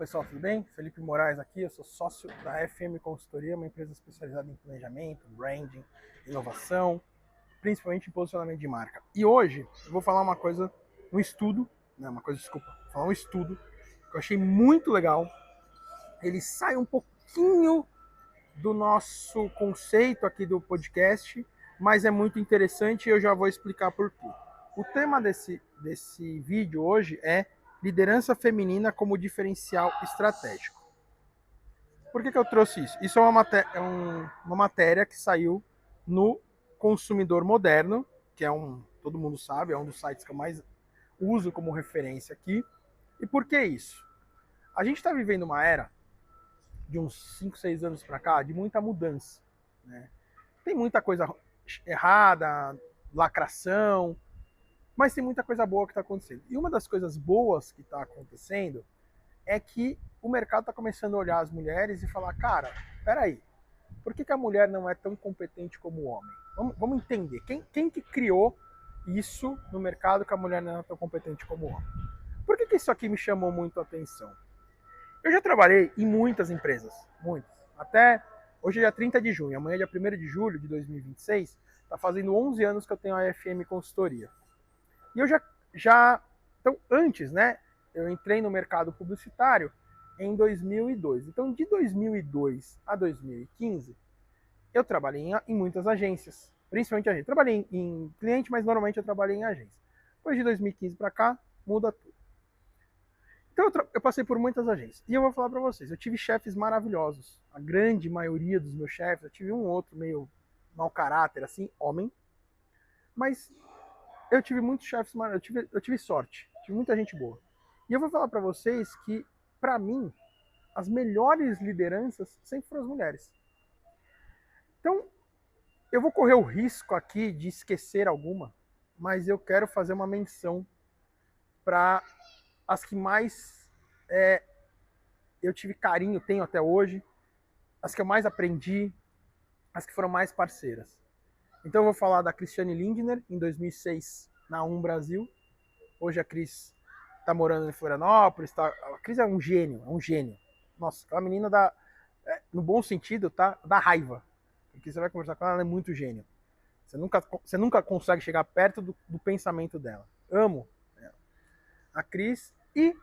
pessoal, tudo bem? Felipe Moraes aqui, eu sou sócio da FM Consultoria, uma empresa especializada em planejamento, branding, inovação, principalmente em posicionamento de marca. E hoje eu vou falar uma coisa, um estudo, vou falar um estudo que eu achei muito legal. Ele sai um pouquinho do nosso conceito aqui do podcast, mas é muito interessante e eu já vou explicar por quê. O tema desse vídeo hoje é liderança feminina como diferencial estratégico. Por que eu trouxe isso? Isso é uma matéria que saiu no Consumidor Moderno, que é todo mundo sabe, é um dos sites que eu mais uso como referência aqui. E por que isso? A gente está vivendo uma era de uns 5, 6 anos para cá de muita mudança, né? Tem muita coisa errada, lacração, mas tem muita coisa boa que está acontecendo. E uma das coisas boas que está acontecendo é que o mercado está começando a olhar as mulheres e falar, cara, peraí, por que a mulher não é tão competente como o homem? Vamos entender, quem que criou isso no mercado que a mulher não é tão competente como o homem? Por que isso aqui me chamou muito a atenção? Eu já trabalhei em muitas empresas, muitas. Até hoje é dia 30 de junho, amanhã é dia 1º de julho de 2026, está fazendo 11 anos que eu tenho a FM Consultoria. E eu então antes, né, eu entrei no mercado publicitário em 2002. Então de 2002 a 2015, eu trabalhei em muitas agências, principalmente agências. Trabalhei em cliente, mas normalmente eu trabalhei em agência. Depois de 2015 para cá, muda tudo. Então eu passei por muitas agências. E eu vou falar para vocês, eu tive chefes maravilhosos. A grande maioria dos meus chefes, eu tive um outro meio mau caráter, assim, homem. Mas eu tive muitos chefes maravilhosos, eu tive sorte, tive muita gente boa. E eu vou falar para vocês que, para mim, as melhores lideranças sempre foram as mulheres. Então, eu vou correr o risco aqui de esquecer alguma, mas eu quero fazer uma menção para as que mais eu tive carinho, tenho até hoje, as que eu mais aprendi, as que foram mais parceiras. Então eu vou falar da Cristiane Lindner, em 2006, na Brasil. Hoje a Cris está morando em Florianópolis. A Cris é um gênio. Nossa, aquela menina no bom sentido, tá? Dá raiva. Porque você vai conversar com ela, ela é muito gênio. Você nunca consegue chegar perto do pensamento dela. Amo ela. A Cris. E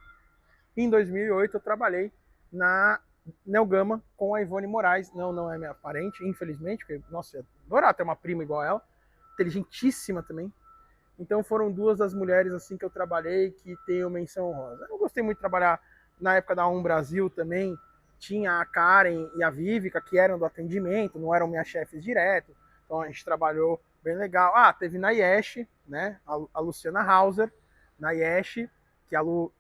em 2008 eu trabalhei na Nelgama com a Ivone Moraes. Não é minha parente, infelizmente, porque, nossa, eu ia adorar ter uma prima igual ela. Inteligentíssima também. Então foram duas das mulheres assim que eu trabalhei que tenho menção honrosa. Eu gostei muito de trabalhar na época da Brasil também. Tinha a Karen e a Vivica, que eram do atendimento, não eram minhas chefes direto. Então a gente trabalhou bem legal. Teve na Yesh, né? A Luciana Hauser, na Yesh, que a Lu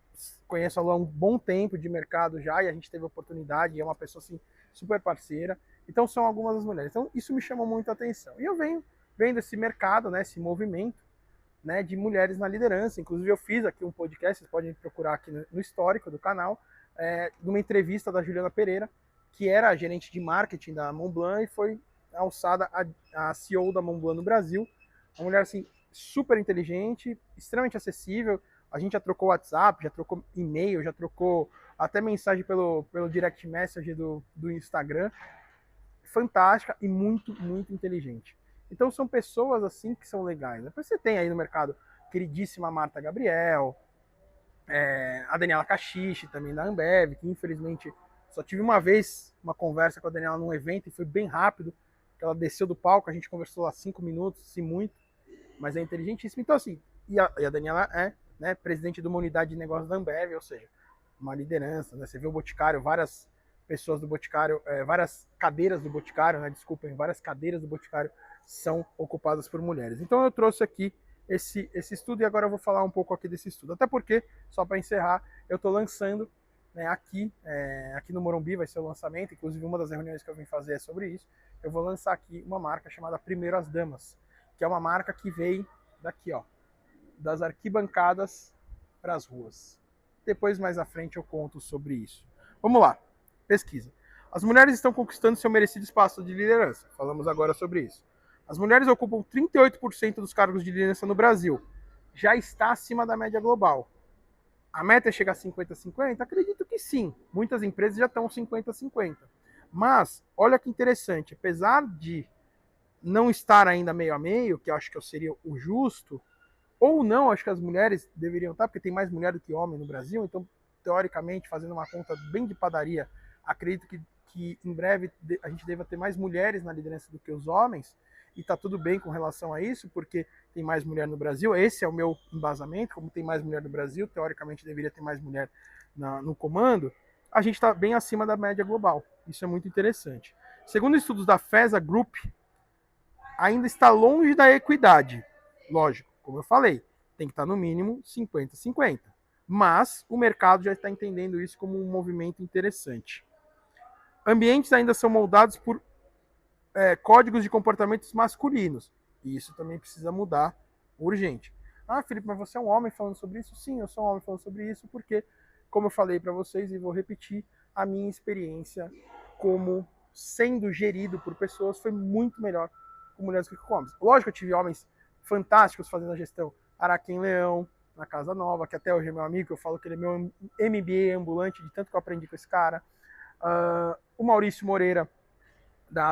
conheço a Lu há um bom tempo de mercado já, e a gente teve a oportunidade, e é uma pessoa assim, super parceira. Então são algumas das mulheres. Então isso me chamou muito a atenção. E eu venho vendo esse mercado, né, esse movimento, né, de mulheres na liderança. Inclusive eu fiz aqui um podcast, vocês podem procurar aqui no histórico do canal, de uma entrevista da Juliana Pereira, que era a gerente de marketing da Montblanc e foi alçada a CEO da Montblanc no Brasil. Uma mulher assim, super inteligente, extremamente acessível. A gente já trocou WhatsApp, já trocou e-mail, já trocou até mensagem pelo direct message do Instagram. Fantástica e muito, muito inteligente. Então são pessoas assim que são legais. Depois você tem aí no mercado queridíssima Marta Gabriel, a Daniela Cachiche também da Ambev, que infelizmente só tive uma vez uma conversa com a Daniela num evento e foi bem rápido, que ela desceu do palco, a gente conversou lá 5 minutos, se muito, mas é inteligentíssima. Então assim, e a Daniela é, né, presidente de uma unidade de negócios da Ambev, ou seja, uma liderança, né? Você vê o Boticário, várias pessoas do Boticário, várias cadeiras do Boticário, né, desculpem, várias cadeiras do Boticário são ocupadas por mulheres. Então eu trouxe aqui esse estudo e agora eu vou falar um pouco aqui desse estudo. Até porque, só para encerrar, eu estou lançando, né, aqui no Morumbi vai ser o lançamento, inclusive uma das reuniões que eu vim fazer é sobre isso. Eu vou lançar aqui uma marca chamada Primeiro as Damas, que é uma marca que veio daqui, ó, das arquibancadas para as ruas. Depois, mais à frente, eu conto sobre isso. Vamos lá, pesquisa. As mulheres estão conquistando seu merecido espaço de liderança. Falamos agora sobre isso. As mulheres ocupam 38% dos cargos de liderança no Brasil. Já está acima da média global. A meta é chegar a 50-50? Acredito que sim. Muitas empresas já estão 50-50. Mas, olha que interessante, apesar de não estar ainda meio a meio, que eu acho que seria o justo, ou não, acho que as mulheres deveriam estar, porque tem mais mulher do que homem no Brasil, então, teoricamente, fazendo uma conta bem de padaria, acredito que em breve a gente deva ter mais mulheres na liderança do que os homens, e está tudo bem com relação a isso, porque tem mais mulher no Brasil, esse é o meu embasamento, como tem mais mulher no Brasil, teoricamente deveria ter mais mulher no comando, a gente está bem acima da média global, isso é muito interessante. Segundo estudos da FESA Group, ainda está longe da equidade, lógico, como eu falei, tem que estar no mínimo 50-50, mas o mercado já está entendendo isso como um movimento interessante. Ambientes ainda são moldados por códigos de comportamentos masculinos. E isso também precisa mudar urgente. Ah, Felipe, mas você é um homem falando sobre isso? Sim, eu sou um homem falando sobre isso porque, como eu falei para vocês e vou repetir, a minha experiência como sendo gerido por pessoas foi muito melhor com mulheres que com homens. Lógico, eu tive homens fantásticos fazendo a gestão. Araquém Leão, na Casa Nova, que até hoje é meu amigo, eu falo que ele é meu MBA ambulante, de tanto que eu aprendi com esse cara. O Maurício Moreira,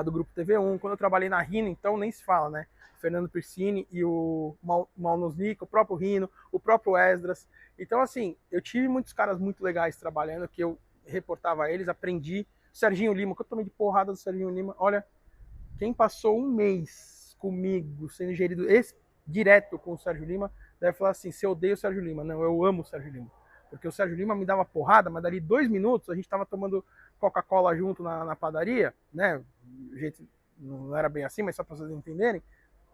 do Grupo TV1, quando eu trabalhei na Rino, então nem se fala, né? Fernando Persini e o Malnosnik, o próprio Rino, o próprio Esdras. Então, assim, eu tive muitos caras muito legais trabalhando, que eu reportava a eles, aprendi. Serginho Lima, que eu tomei de porrada do Serginho Lima. Olha, quem passou um mês comigo, sendo gerido direto com o Sérgio Lima, deve falar assim, se eu odeio o Sérgio Lima. Não, eu amo o Sérgio Lima. Porque o Sérgio Lima me dava porrada, mas dali 2 minutos a gente tava tomando Coca-Cola junto na padaria, né? O jeito não era bem assim, mas só para vocês entenderem,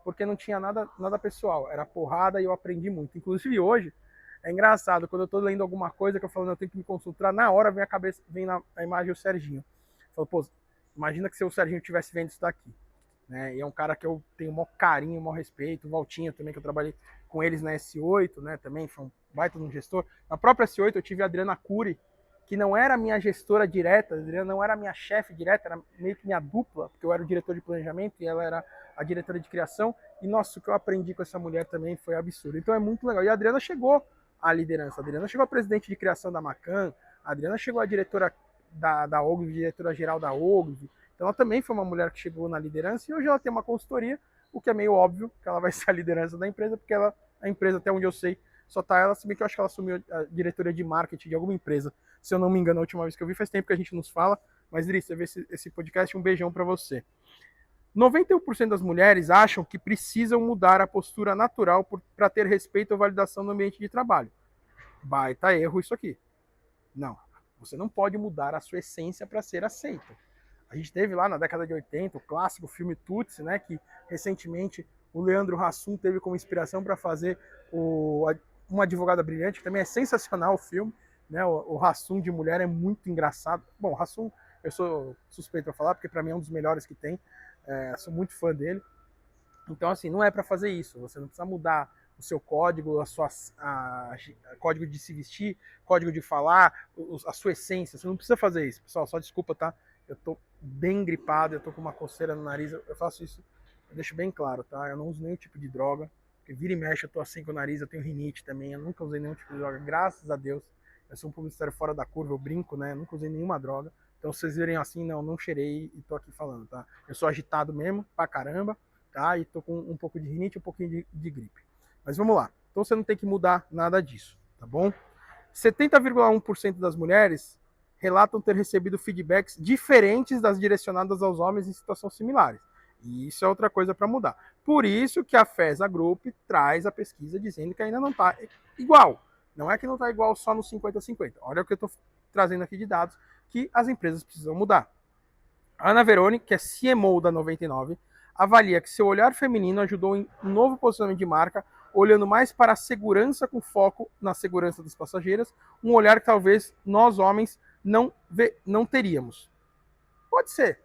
porque não tinha nada pessoal, era porrada e eu aprendi muito. Inclusive hoje, é engraçado, quando eu tô lendo alguma coisa que eu falo, eu tenho que me concentrar, na hora vem na imagem o Serginho. Eu falo, pô, imagina que se o Serginho estivesse vendo isso daqui. Né? E é um cara que eu tenho o maior carinho, o maior respeito. O Valtinho também, que eu trabalhei com eles na S8, né? Também foi um baita de um gestor. Na própria S8 eu tive a Adriana Cury, que não era minha gestora direta, a Adriana não era minha chefe direta, era meio que minha dupla, porque eu era o diretor de planejamento e ela era a diretora de criação. E, nossa, o que eu aprendi com essa mulher também foi absurdo. Então é muito legal. E a Adriana chegou à liderança. A Adriana chegou a presidente de criação da Macan, a Adriana chegou a diretora da Ogilvy, diretora-geral da Ogilvy. Então ela também foi uma mulher que chegou na liderança e hoje ela tem uma consultoria, o que é meio óbvio que ela vai ser a liderança da empresa, porque a empresa, até onde eu sei, só tá ela, se bem que eu acho que ela assumiu a diretoria de marketing de alguma empresa. Se eu não me engano, a última vez que eu vi, faz tempo que a gente nos fala. Mas, Dri, você vê esse podcast, um beijão para você. 91% das mulheres acham que precisam mudar a postura natural para ter respeito ou validação no ambiente de trabalho. Baita erro isso aqui. Não, você não pode mudar a sua essência para ser aceita. A gente teve lá na década de 80 o clássico filme Tutsi, né, que recentemente o Leandro Hassum teve como inspiração para fazer Uma Advogada Brilhante, que também é sensacional o filme. Né, o Hassum de mulher é muito engraçado. Bom, o Hassum eu sou suspeito para falar, porque para mim é um dos melhores que tem. Sou muito fã dele. Então, assim, não é para fazer isso. Você não precisa mudar o seu código, código de se vestir, código de falar, a sua essência. Você não precisa fazer isso. Pessoal, só desculpa, tá? Eu tô bem gripado, eu tô com uma coceira no nariz. Eu faço isso, eu deixo bem claro, tá? Eu não uso nenhum tipo de droga. Porque vira e mexe, eu tô assim com o nariz, eu tenho rinite também. Eu nunca usei nenhum tipo de droga, graças a Deus. Eu sou um publicitário fora da curva, eu brinco, né? Eu nunca usei nenhuma droga. Então, se vocês virem assim, não cheirei e tô aqui falando, tá? Eu sou agitado mesmo, pra caramba, tá? E tô com um pouco de rinite e um pouquinho de gripe. Mas vamos lá. Então, você não tem que mudar nada disso, tá bom? 70,1% das mulheres relatam ter recebido feedbacks diferentes das direcionadas aos homens em situações similares. E isso é outra coisa para mudar. Por isso que a FESA Group traz a pesquisa dizendo que ainda não está igual. Não é que não está igual só no 50-50. Olha o que eu estou trazendo aqui de dados que as empresas precisam mudar. A Ana Verone, que é CMO da 99, avalia que seu olhar feminino ajudou em um novo posicionamento de marca, olhando mais para a segurança com foco na segurança das passageiras, um olhar que talvez nós homens não teríamos. Pode ser.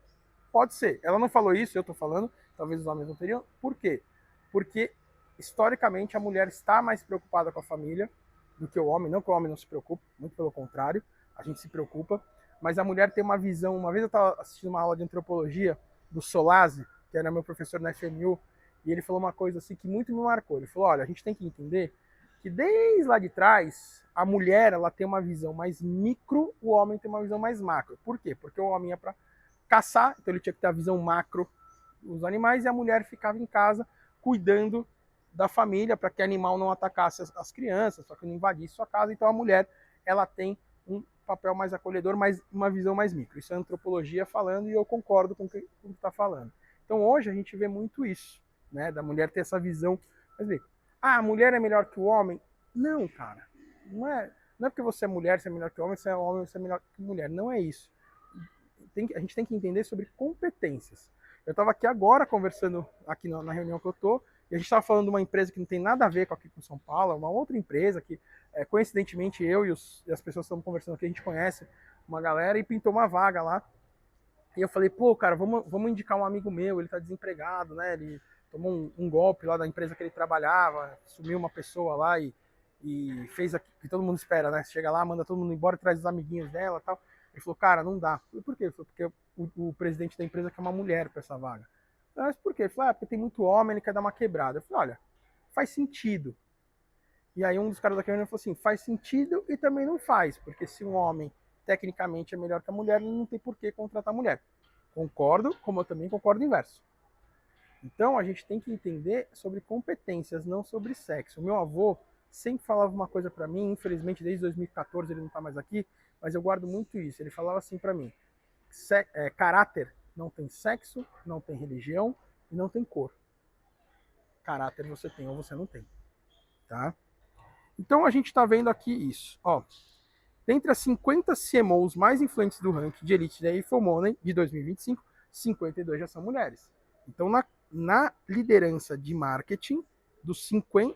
Ela não falou isso, eu estou falando, talvez os homens não teriam. Por quê? Porque, historicamente, a mulher está mais preocupada com a família do que o homem. Não que o homem não se preocupe, muito pelo contrário, a gente se preocupa. Mas a mulher tem uma visão. Uma vez eu estava assistindo uma aula de antropologia do Solazzi, que era meu professor na FMU, e ele falou uma coisa assim que muito me marcou. Ele falou: olha, a gente tem que entender que desde lá de trás, a mulher ela tem uma visão mais micro, o homem tem uma visão mais macro. Por quê? Porque o homem ia para caçar, então ele tinha que ter a visão macro dos animais, e a mulher ficava em casa cuidando da família para que animal não atacasse as crianças, para que não invadisse sua casa. Então a mulher ela tem um papel mais acolhedor, mas uma visão mais micro. Isso é antropologia falando e eu concordo com o que está falando. Então hoje a gente vê muito isso, né, da mulher ter essa visão mais micro. Ah, a mulher é melhor que o homem? Não, cara. Não é porque você é mulher, você é melhor que o homem, você é homem, você é melhor que mulher. Não é isso. A gente tem que entender sobre competências. Eu estava aqui agora conversando aqui na reunião que eu tô, e a gente estava falando de uma empresa que não tem nada a ver com aqui com São Paulo, uma outra empresa que, coincidentemente, eu e as pessoas que estamos conversando aqui, a gente conhece uma galera, e pintou uma vaga lá. E eu falei, pô, cara, vamos indicar um amigo meu, ele tá desempregado, né? Ele tomou um golpe lá da empresa que ele trabalhava, sumiu uma pessoa lá e fez aquilo que todo mundo espera, né? Chega lá, manda todo mundo embora, traz os amiguinhos dela e tal. Ele falou, cara, não dá. Eu falei, por quê? Ele falou, porque o presidente da empresa quer uma mulher para essa vaga. Eu falei, mas por quê? Ele falou, porque tem muito homem, ele quer dar uma quebrada. Eu falei, olha, faz sentido. E aí um dos caras da reunião falou assim, faz sentido e também não faz, porque se um homem tecnicamente é melhor que a mulher, ele não tem por que contratar a mulher. Concordo, como eu também concordo o inverso. Então a gente tem que entender sobre competências, não sobre sexo. O meu avô sempre falava uma coisa para mim, infelizmente desde 2014 ele não tá mais aqui, mas eu guardo muito isso. Ele falava assim para mim, caráter não tem sexo, não tem religião e não tem cor. Caráter você tem ou você não tem, tá? Então a gente está vendo aqui isso. Ó, dentre as 50 CMOs mais influentes do ranking de elite da Infomoney de 2025, 52 já são mulheres. Então na liderança de marketing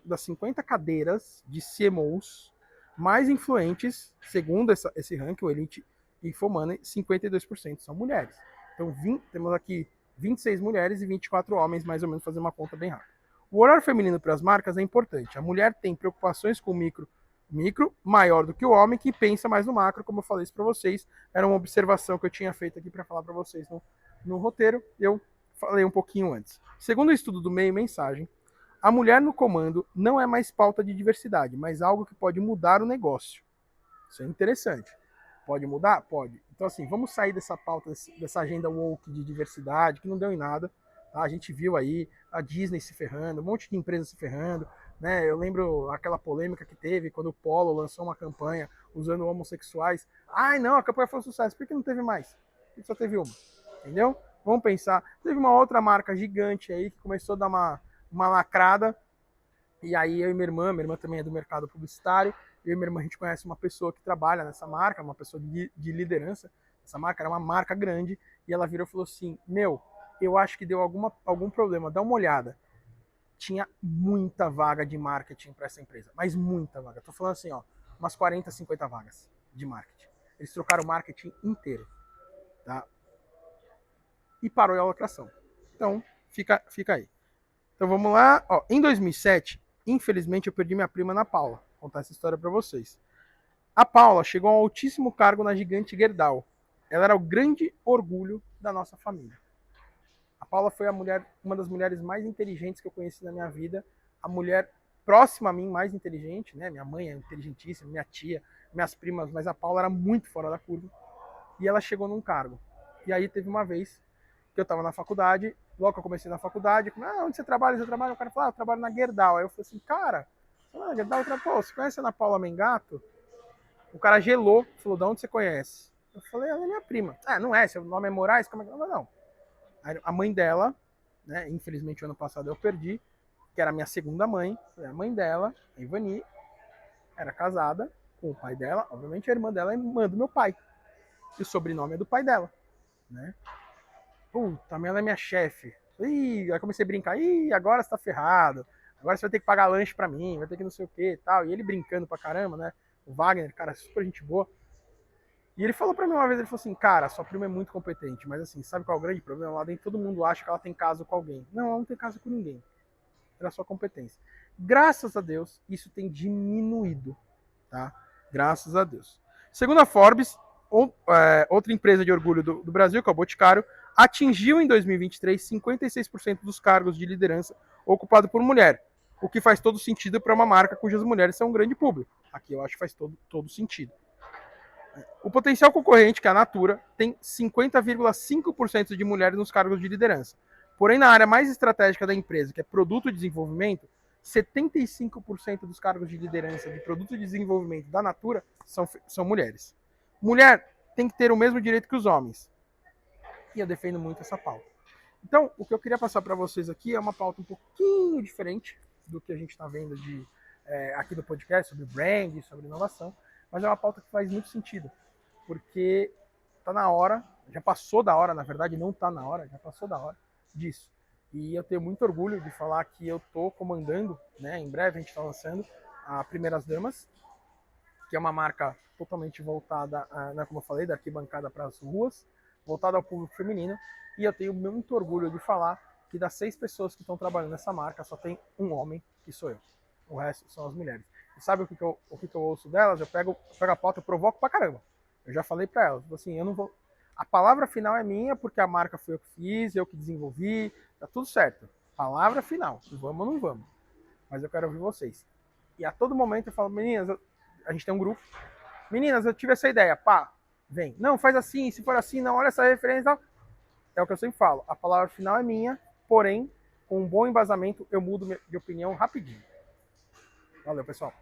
das 50 cadeiras de CMOs mais influentes, segundo esse ranking, o Elite Infomoney, 52% são mulheres. Então temos aqui 26 mulheres e 24 homens, mais ou menos, fazer uma conta bem rápida. O horário feminino para as marcas é importante. A mulher tem preocupações com o micro maior do que o homem, que pensa mais no macro, como eu falei isso para vocês. Era uma observação que eu tinha feito aqui para falar para vocês no roteiro. Eu falei um pouquinho antes. Segundo o estudo do Meio Mensagem, a mulher no comando não é mais pauta de diversidade, mas algo que pode mudar o negócio. Isso é interessante. Pode mudar? Pode. Então, assim, vamos sair dessa pauta, dessa agenda woke de diversidade, que não deu em nada. Tá? A gente viu aí a Disney se ferrando, um monte de empresas se ferrando. Né? Eu lembro aquela polêmica que teve quando o Polo lançou uma campanha usando homossexuais. Ai, não, a campanha foi um sucesso. Por que não teve mais? Por que só teve uma? Entendeu? Vamos pensar. Teve uma outra marca gigante aí que começou a dar uma lacrada. E aí eu e minha irmã também é do mercado publicitário, eu e minha irmã a gente conhece uma pessoa que trabalha nessa marca, uma pessoa de liderança. Essa marca era uma marca grande e ela virou e falou assim, eu acho que deu algum problema, dá uma olhada. Tinha muita vaga de marketing para essa empresa, mas muita vaga. Tô falando assim, ó, umas 40, 50 vagas de marketing. Eles trocaram o marketing inteiro, tá? E parou a alocação. Então, fica aí. Então vamos lá. Ó, em 2007, infelizmente, eu perdi minha prima Ana Paula. Vou contar essa história para vocês. A Paula chegou a um altíssimo cargo na gigante Gerdau. Ela era o grande orgulho da nossa família. A Paula foi uma das mulheres mais inteligentes que eu conheci na minha vida. A mulher próxima a mim mais inteligente, né? Minha mãe é inteligentíssima, minha tia, minhas primas, mas a Paula era muito fora da curva. E ela chegou num cargo. E aí teve uma vez que eu estava na faculdade, logo que eu comecei na faculdade, onde você trabalha? Você trabalha? O cara falou, eu trabalho na Gerdau. Aí eu falei assim, cara, Gerdau, pô, você conhece a Ana Paula Mengato? O cara gelou, falou, de onde você conhece? Eu falei, ela é minha prima. Não é, seu nome é Moraes? Como é que... Não. Aí, a mãe dela, né, infelizmente o ano passado eu perdi, que era a minha segunda mãe, a mãe dela, a Ivani, era casada com o pai dela, obviamente a irmã dela é irmã do meu pai, e o sobrenome é do pai dela, né? Puta, ela é minha chefe. Ih, aí comecei a brincar. Ih, agora você tá ferrado. Agora você vai ter que pagar lanche pra mim, vai ter que não sei o que e tal. E ele brincando pra caramba, né? O Wagner, cara, super gente boa. E ele falou pra mim uma vez, ele falou assim, cara, sua prima é muito competente, mas assim, sabe qual é o grande problema? Lá dentro todo mundo acha que ela tem caso com alguém. Não, ela não tem caso com ninguém. Era sua competência. Graças a Deus, isso tem diminuído, tá? Graças a Deus. Segundo a Forbes, outra empresa de orgulho do Brasil, que é o Boticário, atingiu em 2023 56% dos cargos de liderança ocupados por mulher. o que faz todo sentido para uma marca cujas mulheres são um grande público. Aqui eu acho que faz todo sentido. O potencial concorrente, que é a Natura, tem 50,5% de mulheres nos cargos de liderança. Porém, na área mais estratégica da empresa, que é produto e desenvolvimento, 75% dos cargos de liderança de produto e desenvolvimento da Natura são mulheres. Mulher tem que ter o mesmo direito que os homens. E eu defendo muito essa pauta. Então, o que eu queria passar para vocês aqui é uma pauta um pouquinho diferente do que a gente está vendo aqui do podcast, sobre brand, sobre inovação, mas é uma pauta que faz muito sentido, porque está na hora, já passou da hora, na verdade não está na hora, já passou da hora disso. E eu tenho muito orgulho de falar que eu estou comandando, né, em breve a gente está lançando a Primeiras Damas, que é uma marca totalmente voltada, como eu falei, da arquibancada para as ruas, voltada ao público feminino, e eu tenho muito orgulho de falar que das 6 pessoas que estão trabalhando nessa marca, só tem um homem, que sou eu. O resto são as mulheres. E sabe o que eu ouço delas? Eu pego a pauta e provoco pra caramba. Eu já falei pra elas, assim, eu não vou... A palavra final é minha, porque a marca foi eu que fiz, eu que desenvolvi, tá tudo certo. Palavra final, vamos ou não vamos. Mas eu quero ouvir vocês. E a todo momento eu falo, meninas, a gente tem um grupo. Meninas, eu tive essa ideia, pá, vem. Não, faz assim, se for assim, não, olha essa referência. É o que eu sempre falo, a palavra final é minha, porém, com um bom embasamento, eu mudo de opinião rapidinho. Valeu, pessoal.